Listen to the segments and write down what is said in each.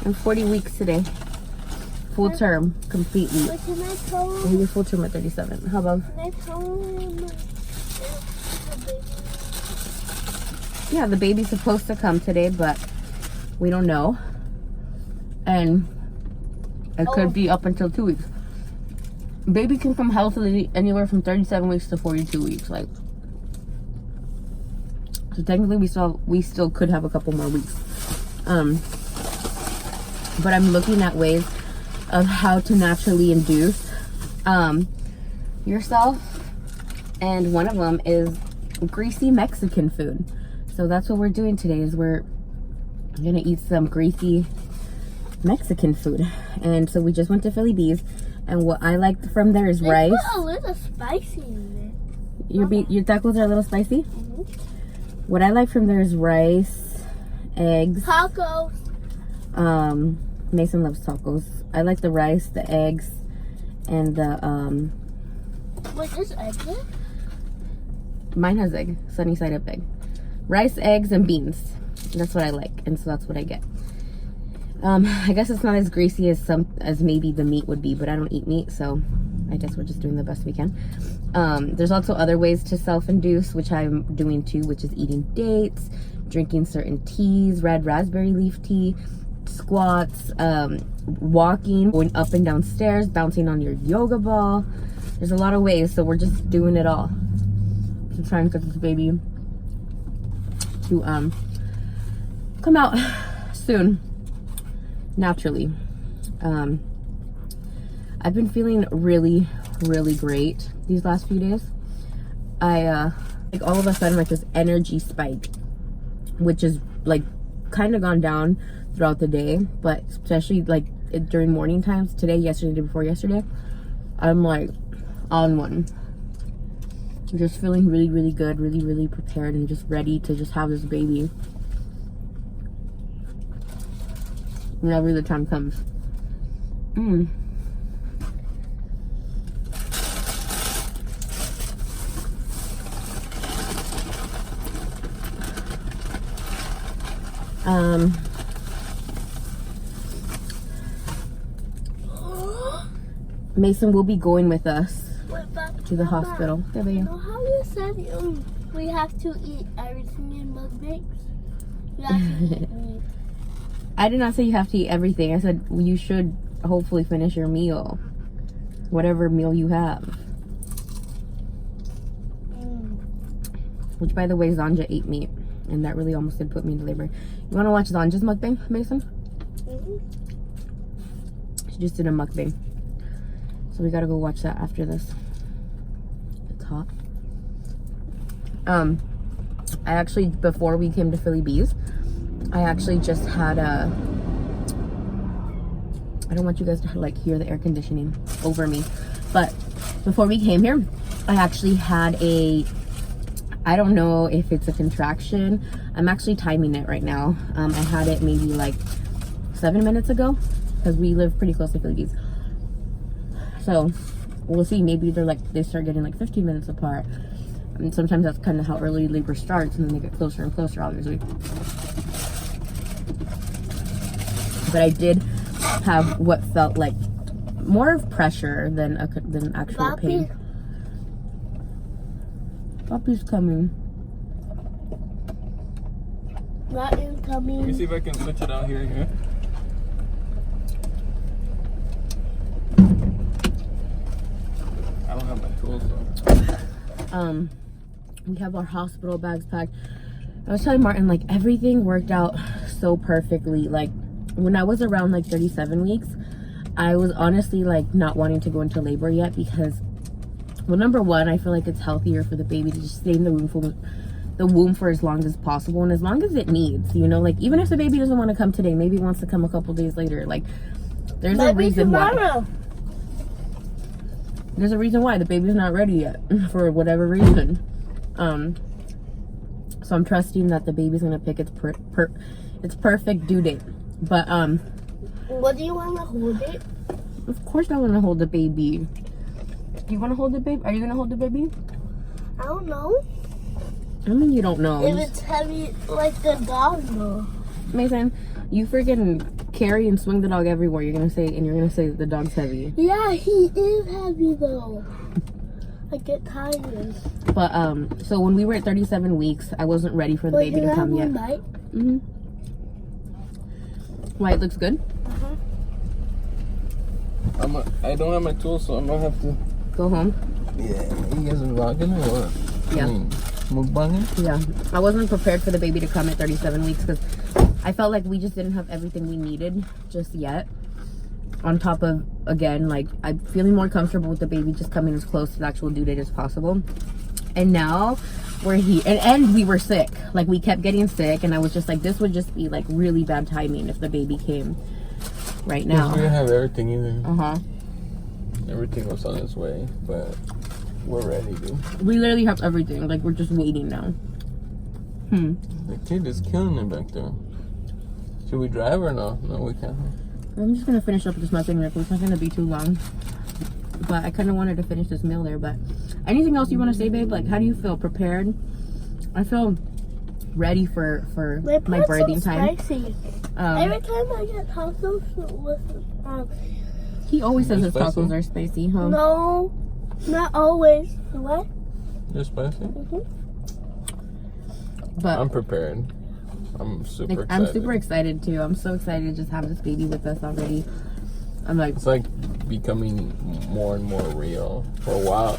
I'm 40 weeks today. Full term, completely. But can I tell I think it's full term at 37. How about? Can I tell him the baby? Yeah, the baby's supposed to come today, but we don't know. And it could be up until 2 weeks. Baby can come healthily anywhere from 37 weeks to 42 weeks. Like, so technically we still could have a couple more weeks. But I'm looking at ways of how to naturally induce yourself, and one of them is greasy Mexican food. So that's what we're doing today, is we're gonna eat some greasy Mexican food. And so we just went to Philly Bees, and what I liked from there is rice. Put a little spicy in it. Your tacos are a little spicy? Mm-hmm. What I like from there is rice, eggs. Tacos. Mason loves tacos. I like the rice, the eggs, and the Wait, there's egg there? mine has egg, sunny side up egg. Rice, eggs, and beans. That's what I like, and so that's what I get. I guess it's not as greasy as maybe the meat would be, but I don't eat meat, so I guess we're just doing the best we can. There's also other ways to self-induce, which I'm doing too, which is eating dates, drinking certain teas, red raspberry leaf tea, squats, walking, going up and down stairs, bouncing on your yoga ball. There's a lot of ways, so we're just doing it all to try and get this baby to come out soon, naturally. I've been feeling really great these last few days. I like all of a sudden, like, this energy spike, which is like kind of gone down throughout the day, but especially like during morning times, today, yesterday, day before yesterday, I'm like on one. I'm just feeling really good, really prepared, and just ready to just have this baby whenever the time comes. Mason will be going with us to the hospital. There we You go. know how you said we have to eat everything in mukbangs? We have to eat meat. I did not say you have to eat everything. I said you should hopefully finish your meal, whatever meal you have. Which, by the way, Zanja ate meat, and that really almost did put me into labor. You want to watch Zanja's mukbang, Mason? She just did a mukbang, so we gotta go watch that after this. It's hot. I actually, before we came to Philly Bees, I actually just had a, I don't want you guys to like hear the air conditioning over me, but before we came here, I actually had a, I don't know if it's a contraction. I'm actually timing it right now. I had it maybe like 7 minutes ago, because we live pretty close to Philly Bees. So we'll see, maybe they start getting like 15 minutes apart. And sometimes that's kind of how early labor starts, and then they get closer and closer, obviously. But I did have what felt like more of pressure than actual pain. Puppy's coming. Not incoming. Let me see if I can switch it out here. Yeah. I don't have my tools though. We have our hospital bags packed. I was telling Martin, like, everything worked out so perfectly. Like, when I was around like 37 weeks, I was honestly like not wanting to go into labor yet, because, well, number one, I feel like it's healthier for the baby to just stay in the womb for as long as possible, and as long as it needs, you know, like, even if the baby doesn't want to come today, maybe it wants to come a couple days later, like, there's a reason why. There's a reason why the baby's not ready yet for whatever reason. So I'm trusting that the baby's gonna pick its perfect due date. But What do you want to hold it? of course I want to hold the baby. Do you want to hold the baby? Are you gonna hold the baby? I don't know. I mean, you don't know. If it's heavy like the dog, no. Mason, you freaking carry and swing the dog everywhere. You're gonna say the dog's heavy. Yeah, he is heavy though. I get tired. But so when we were at 37 weeks, I wasn't ready for the Wait, baby can to I have come yet. one bite? Mhm. Why, it looks good? Uh-huh. I don't have my tools, so I'm gonna have to. Go home. Yeah, you guys are vlogging or what? Yeah. I mean, mukbanging? Yeah, I wasn't prepared for the baby to come at 37 weeks because I felt like we just didn't have everything we needed just yet. On top of, again, like, I'm feeling more comfortable with the baby just coming as close to the actual due date as possible. And now we're here, and we were sick. Like, we kept getting sick, and I was just like, this would just be like really bad timing if the baby came right Because we now. didn't have everything either. Uh-huh. Everything was on its way, but we're ready, dude. We literally have everything. Like, we're just waiting now. The kid is killing it back there. Should we drive or no? No, we can't. I'm just gonna finish up this muffin real quick. It's not gonna be too long. But I kind of wanted to finish this meal there. But anything else you want to say, babe? Like, how do you feel? Prepared? I feel ready for my birthing time. Spicy. Every time I get tacos with He always says They're his spicy? tacos are spicy, huh? no, not always. What? You're spicy? But I'm prepared. I'm super like, excited. I'm super excited too. I'm so excited to just have this baby with us already. I'm like, It's like becoming more and more real. For a while,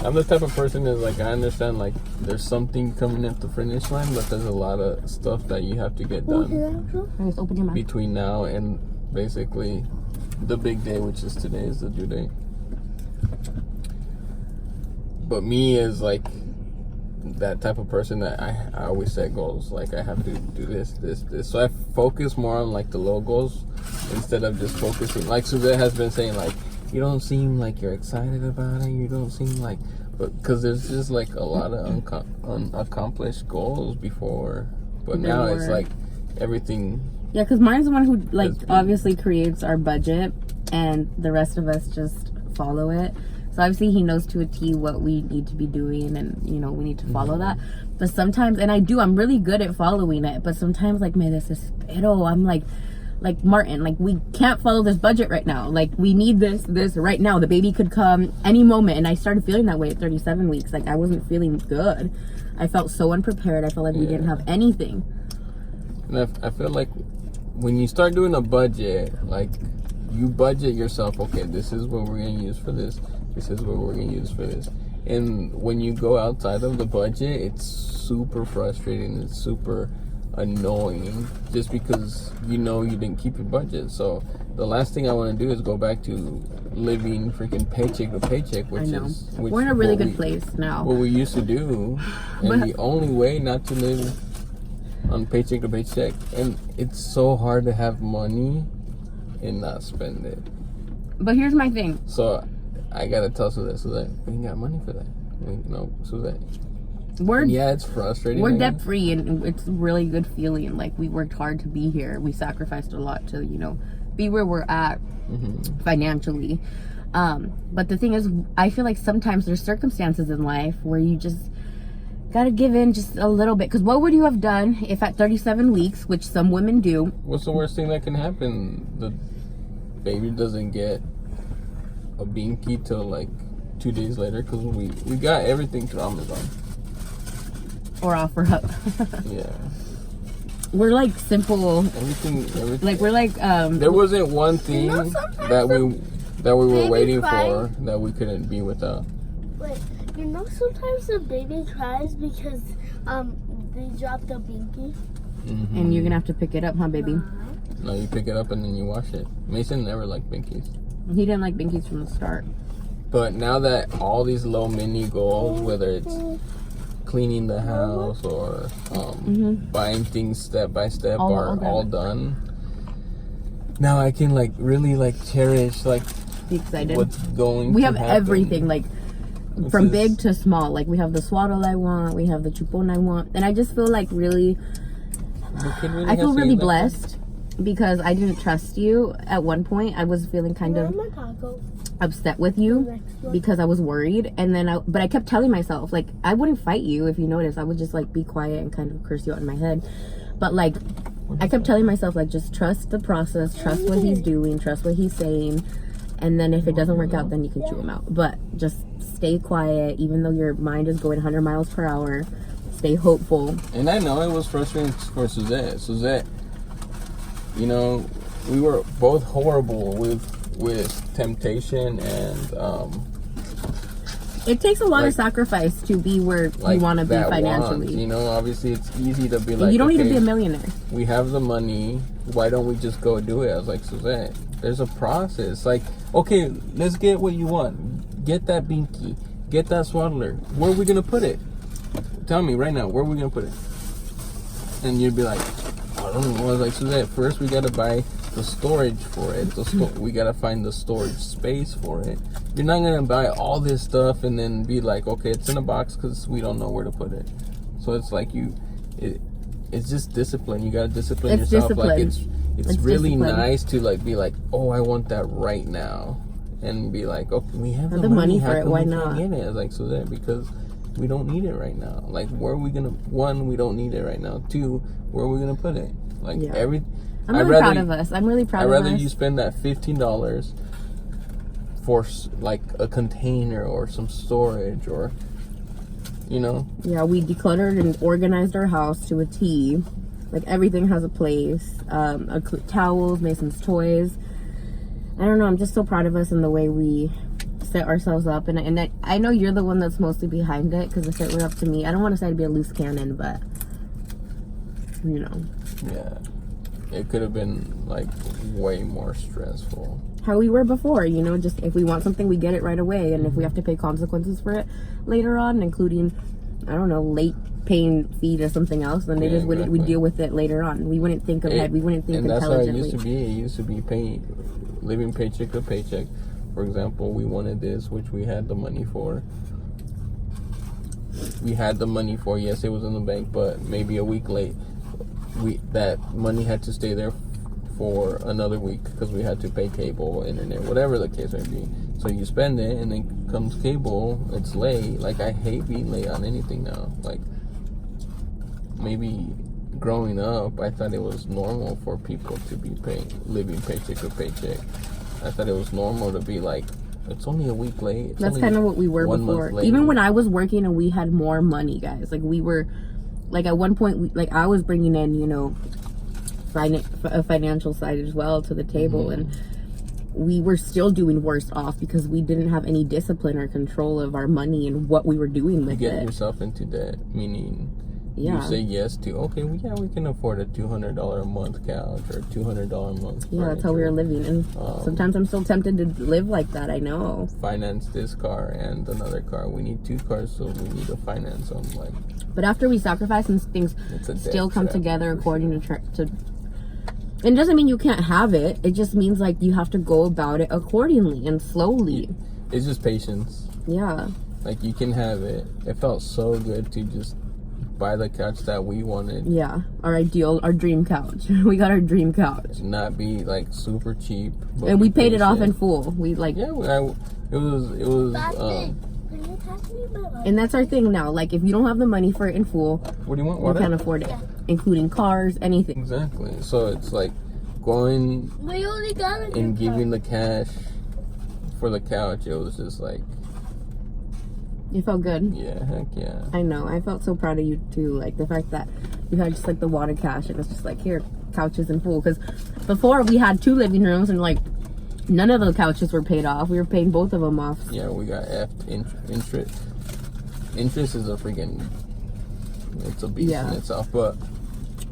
I'm the type of person that's like, I understand like there's something coming at the finish line, but there's a lot of stuff that you have to get done just open your mouth. between now and basically the big day, which is today, is the due date. But me is like that type of person that I always set goals. Like, I have to do this. So I focus more on like the little goals instead of just focusing. Like Suzette has been saying, like, you don't seem like you're excited about it. You don't seem like, but because there's just like a lot of unaccomplished goals before. But There now it's were. like everything. Yeah, because mine's the one who like That's good. obviously creates our budget, and the rest of us just follow it. So obviously he knows to a T what we need to be doing, and you know we need to follow that. But sometimes, and I'm really good at following it. But sometimes, like, me desespero. I'm like Martin, like, we can't follow this budget right now. Like, we need this right now. The baby could come any moment, and I started feeling that way at 37 weeks. Like, I wasn't feeling good. I felt so unprepared. I felt like we didn't have anything. And I feel like when you start doing a budget, like, you budget yourself, okay, this is what we're going to use for this. This is what we're going to use for this. And when you go outside of the budget, it's super frustrating. It's super annoying just because you know you didn't keep your budget. So the last thing I want to do is go back to living freaking paycheck to paycheck, which I know. is We're in a really what good place now. What we used to do, and But- the only way not to live on paycheck to paycheck, and it's so hard to have money and not spend it. But here's my thing. So I gotta tell Suzette, we ain't got money for that. No, Suzette. We're Yeah, it's frustrating. we're I debt guess. free, and it's a really good feeling. Like, we worked hard to be here. We sacrificed a lot to, you know, be where we're at financially. But the thing is, I feel like sometimes there's circumstances in life where you just gotta give in just a little bit. Because what would you have done if at 37 weeks, which some women do, What's the worst thing that can happen? The baby doesn't get a binky till like 2 days later because we got everything through Amazon. or offer up? Yeah, We're like simple. everything. Like, we're like There wasn't one thing know, sometimes that we were baby waiting cries. for that we couldn't be without. Wait, you know sometimes the baby cries because they dropped the binky. and you're gonna have to pick it up, huh, baby? No, you pick it up and then you wash it. Mason never liked binkies. He didn't like binkies from the start. But now that all these little mini goals, whether it's cleaning the house or buying things step by step, All are done. all done, now I can like really like cherish like Be excited. what's going We to have happen. everything, like This from is- big to small. Like, we have the swaddle I want, we have the chupon I want, and I just feel like really, The kid really I feel has to really eat that blessed because I didn't trust you at one point. I was feeling kind of My taco. upset with you Next one. because I was worried, and then but I kept telling myself, like, I wouldn't fight you if you noticed. I would just like be quiet and kind of curse you out in my head. But like, I kept telling myself, like, just trust the process, trust what he's doing, trust what he's saying, and then if it doesn't work out, then you can chew him out. But just stay quiet, even though your mind is going 100 miles per hour. Stay hopeful. And I know it was frustrating for Suzette. Suzette, you know, we were both horrible with temptation, and it takes a lot like, of sacrifice to be where like you want to be that financially. Want, you know, obviously it's easy to be And like, you don't need okay, to be a millionaire. We have the money. Why don't we just go do it? I was like, Suzette, there's a process. Like, okay, let's get what you want. Get that binky. Get that swaddler. Where are we gonna put it? Tell me right now. Where are we gonna put it? And you'd be like, I don't know. I was like, Suzette, first we gotta buy the storage for it. We gotta find the storage space for it. You're not gonna buy all this stuff and then be like, okay, it's in a box because we don't know where to put it. So it's like it's just discipline. You gotta discipline It's yourself. discipline. Like it's really discipline. nice to like be like, oh, I want that right now, and be like, okay, we have the money How for it, come why we can't not? get it? I was like, Suzette, because we don't need it right now. Like, where are we gonna? One, we don't need it right now. Two, where are we gonna put it? Like Yeah. I'm really proud of us. I'm really proud I'd of us. rather you spend that $15 for like a container or some storage, or you know. Yeah, we decluttered and organized our house to a T. Like, everything has a place. Towels, Mason's toys. I don't know. I'm just so proud of us and the way we set ourselves up. And I know you're the one that's mostly behind it, because if it were up to me, I don't want to say I'd be a loose cannon, but you know. Yeah. It could have been like way more stressful. How we were before, you know, just if we want something, we get it right away. And if we have to pay consequences for it later on, including, I don't know, late paying fee to something else, then they just wouldn't, we deal with it later on. We wouldn't think ahead. We wouldn't think intelligently. And that's how it used to be. It used to be living paycheck to paycheck. For example, we wanted this, which we had the money for. Yes, it was in the bank, but maybe a week late. That money had to stay there for another week because we had to pay cable, internet, whatever the case may be. So you spend it, and then comes cable, it's late. Like, I hate being late on anything now. Like, maybe growing up, I thought it was normal for people to be living paycheck to paycheck. I thought it was normal to be like, it's only a week late. That's kind of what we were before. Even when I was working and we had more money, guys. Like, we were, like, at one point, I was bringing in, you know, a financial side as well to the table, and we were still doing worse off because we didn't have any discipline or control of our money and what we were doing with you it. get yourself into debt, meaning you say yes to, okay, we can afford a $200 a month couch or $200 a month. Yeah, that's how we were living, and sometimes I'm still tempted to live like that. I know. Finance this car and another car. We need 2 cars, so we need to finance them. Like, but after we sacrifice and things still come together according to. It doesn't mean you can't have it. It just means, like, you have to go about it accordingly and slowly. It's just patience. Yeah. Like, you can have it. It felt so good to just buy the couch that we wanted. Yeah, our dream couch. We got our dream couch. Not be like super cheap. And we paid it off in full. We like. Yeah, it was. And that's our thing now. Like, if you don't have the money for it in full, what do you want? You can't afford it, including cars, anything. Exactly. So it's like going and giving the cash for the couch. It was just like. It felt good. Yeah, heck yeah. I know. I felt so proud of you too. Like, the fact that you had just like the water cash. It was just like, here, couches in full. Because before we had 2 living rooms and like none of the couches were paid off. We were paying both of them off. Yeah, we got interest. Interest is a freaking. It's a beast in itself. But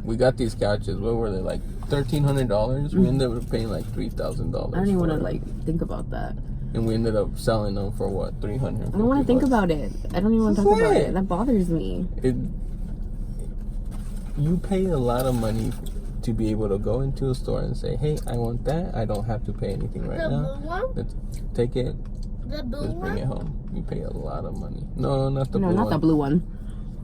we got these couches. What were they, like $1,300? We ended up paying like $3,000. I don't even want to like think about that. And we ended up selling them for what, $300? I don't want to think about it. I don't even want to talk about it. That bothers me. You pay a lot of money to be able to go into a store and say, hey, I want that. I don't have to pay anything right now. Blue one? Let's take it. The blue Just bring one? it home. You pay a lot of money. No, not the blue No, one. not the blue one.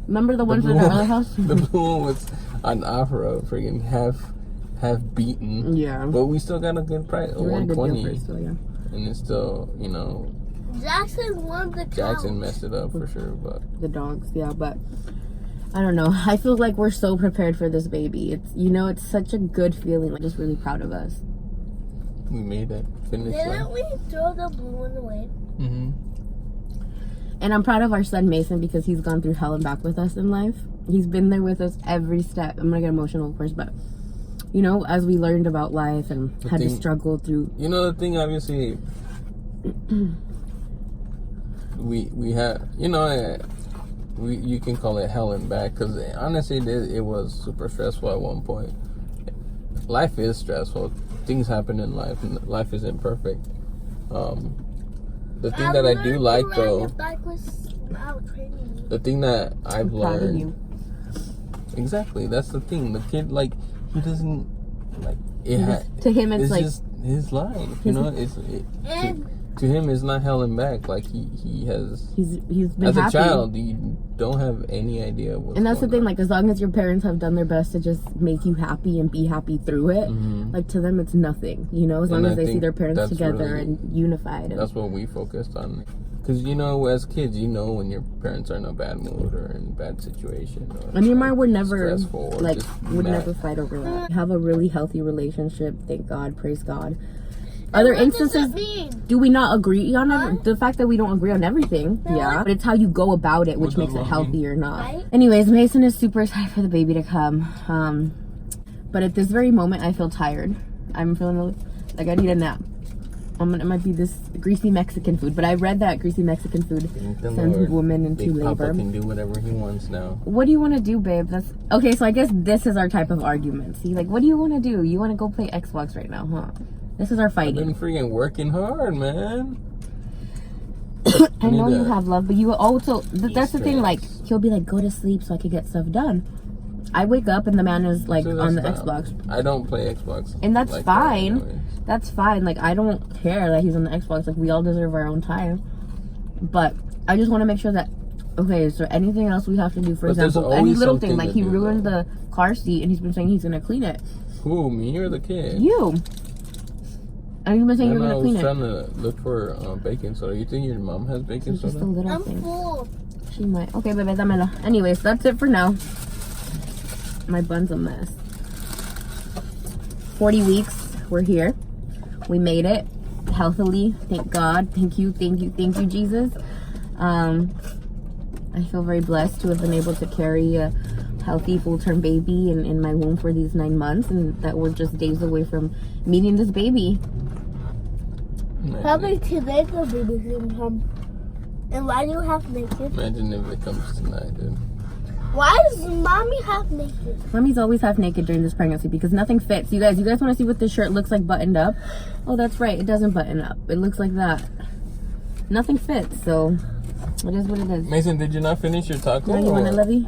Remember the ones in our other house? The blue one was on offer, friggin' half beaten. Yeah. But we still got a good price, We had a good deal $120. for it still, yeah. And it's still, you know, Jackson won the couch. Jackson messed it up for sure, but The dogs, yeah, but I don't know. I feel like we're so prepared for this baby. It's, you know, it's such a good feeling. I'm just really proud of us. We made it. Finish Didn't line. we throw the blue one away? Mm-hmm. And I'm proud of our son Mason because he's gone through hell and back with us in life. He's been there with us every step. I'm gonna get emotional, of course, but you know, as we learned about life and had to struggle through. You know, the thing, obviously, we have, you know, you can call it hell and back, because honestly, it was super stressful at one point. Life is stressful. Things happen in life, and life isn't perfect. The thing that I do like, though, the thing that I've learned, exactly, that's the thing. The kid, like, he doesn't, like, to him it's like just his life, you know. To him, it's not hell and back. Like he's been as happy. A child, you don't have any idea what's and that's the thing, on. like, as long as your parents have done their best to just make you happy and be happy through it, like, to them it's nothing, you know, as long as they see their parents together and unified. That's what we focused on, because, you know, as kids, you know when your parents are in a bad mood or in a bad situation, or and me and mine would never like would never fight over that. Have a really healthy relationship, thank God, praise God. Other instances, do we not agree on it? The fact that we don't agree on everything, yeah, but it's how you go about it which makes it healthy or not. Right? Anyways, Mason is super excited for the baby to come, but at this very moment I feel tired. I'm feeling like I need a nap. It might be this greasy Mexican food, but I read that greasy Mexican food sends women into labor. Papa can do whatever he wants now. What do you want to do, babe? That's okay. So I guess this is our type of argument. See, like, what do you want to do? You want to go play Xbox right now, huh? This is our fighting. I've been freaking working hard, man. I know you have love, but you also, that's the thing, like, he'll be like, go to sleep so I can get stuff done. I wake up and the man is like on the Xbox. I don't play Xbox. And that's like fine. That's fine. Like, I don't care that he's on the Xbox. Like, we all deserve our own time. But I just want to make sure that, okay, is there anything else we have to do? For example, any little thing, like he ruined the car seat and he's been saying he's going to clean it. Who, me or the kid? You. And you've been saying you're going to clean it. I was trying to look for baking soda. You think your mom has baking soda? Just a little I'm thing. full. She might. Okay, baby, dámelo. Anyways, that's it for now. My bun's a mess. 40 weeks. We're here. We made it healthily. Thank God. Thank you, Jesus. I feel very blessed to have been able to carry a healthy full-term baby in my womb for these 9 months, and that we're just days away from meeting this baby. Probably today the baby's gonna come. And why do you half naked? Imagine if it comes tonight, dude. Why is mommy half naked? Mommy's always half naked during this pregnancy because nothing fits. You guys want to see what this shirt looks like buttoned up? Oh, that's right. It doesn't button up. It looks like that. Nothing fits, so it is what it is. Mason, did you not finish your taco? No, you want it, Lovey?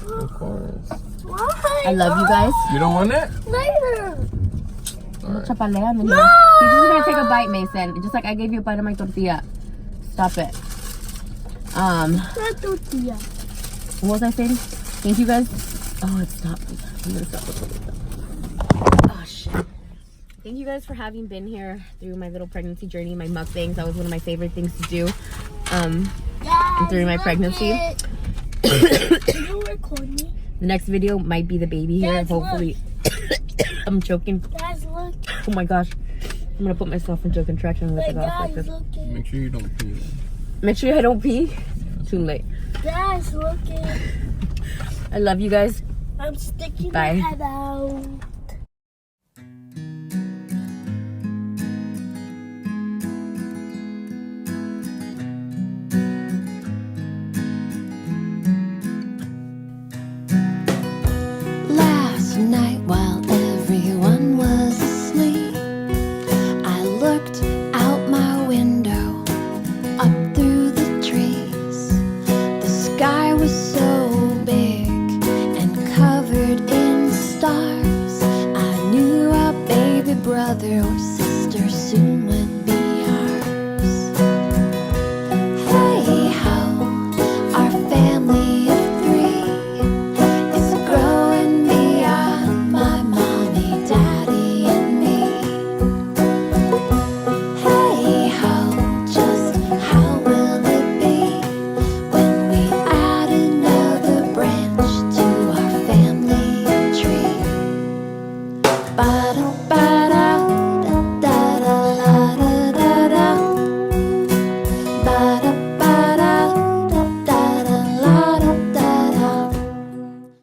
Of course. Why? I love you guys. You don't want it? Later. Right. Chapalean. No! He's just gonna take a bite, Mason. Just like I gave you a bite of my tortilla. Stop it. Tortilla. What was I saying? Thank you guys. Oh, it stopped. I'm gonna stop recording. Oh shit. Thank you guys for having been here through my little pregnancy journey, my mukbangs. That was one of my favorite things to do. During my pregnancy. You record me? The next video might be the baby here. Guys, hopefully. I'm choking. Guys, look. Oh my gosh. I'm gonna put myself into a contraction with Wait, the guys, like this. look. Make sure you don't pee. Make sure I don't pee. Too late. Guys, look. I love you guys. I'm sticking Bye. my head out. Last night while everyone was asleep, I looked out my window, up through the trees. The sky was so big and covered in stars. I knew our baby brother was